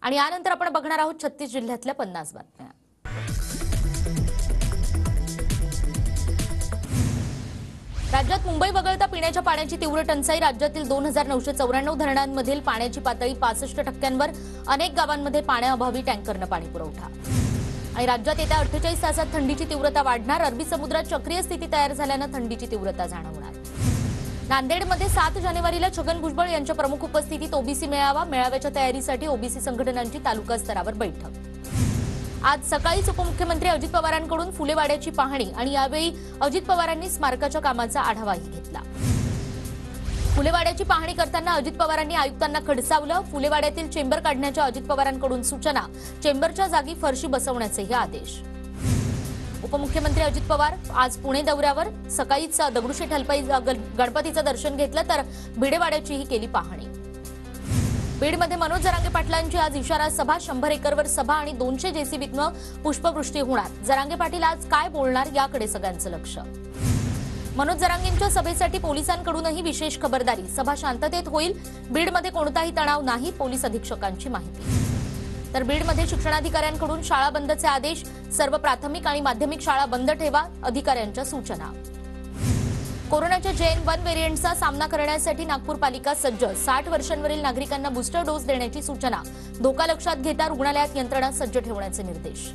आणि यानंतर आपण बघणार आहोत 36 जिल्ह्यातल्या 50 बातम्या। राज्यात मुंबई वगळता पिण्याच्या पाण्याची तीव्र टंचाई। राज्यातील 2994 धरणांमधील पाण्याची पातळी 65%वर। अनेक गावांमध्ये पाण्याअभावी टँकरने पाणी पुरवठा। आणि राज्यात येत्या 48 तासात थंडीची तीव्रता वाढणार। अरबी समुद्रात चक्रीय स्थिती तयार झाल्याने थंडीची तीव्रता जाणवणार। नांदेडमध्ये 7 जानेवारीला छगन भुजबळ यांच्या प्रमुख उपस्थितीत ओबीसी मेळावा। मेळाव्याच्या तयारीसाठी ओबीसी संघटनांची तालुका स्तरावर बैठक। आज सकाळीच उपमुख्यमंत्री अजित पवारांकडून फुलेवाड्याची पाहणी आणि यावेळी अजित पवारांनी स्मारकाच्या कामाचा आढावाही घेतला। फुलेवाड्याची पाहणी करताना अजित पवारांनी आयुक्तांना खडसावलं। फुलेवाड्यातील चेंबर काढण्याच्या अजित पवारांकडून सूचना। चेंबरच्या जागी फरशी बसवण्याचेही आदेश। उपमुख्यमंत्री अजित पवार आज पुणे दौऱ्यावर। सकाळीच दगडूशेठ हलवाई गणपतीचं दर्शन घेतलं तर भिडेवाड्याचीही केली पाहणी। बीडमध्ये मनोज जरांगे पाटलांची आज इशारा सभा। 100 एकरवर सभा आणि 200 जेसीबीतनं पुष्पवृष्टी होणार। जरांगे पाटील आज काय बोलणार याकडे सगळ्यांचं लक्ष। मनोज जरांगेंच्या सभेसाठी पोलिसांकडूनही विशेष खबरदारी। सभा शांततेत होईल। बीडमध्ये कोणताही तणाव नाही, पोलीस अधीक्षकांची माहिती। तर बीडमध्ये शिक्षणाधिकाऱ्यांकडून शाळा बंदचे आदेश। सर्व प्राथमिक आणि माध्यमिक शाळा बंद ठेवा, अधिकाऱ्यांच्या सूचना। कोरोनाच्या JN1 व्हेरिएंटचा सामना करण्यासाठी नागपूर पालिका सज्ज। 60 वर्षांवरील नागरिकांना बूस्टर डोस देण्याची सूचना। धोका लक्षात घेता रुग्णालयात यंत्रणा सज्ज ठेवण्याचे निर्देश।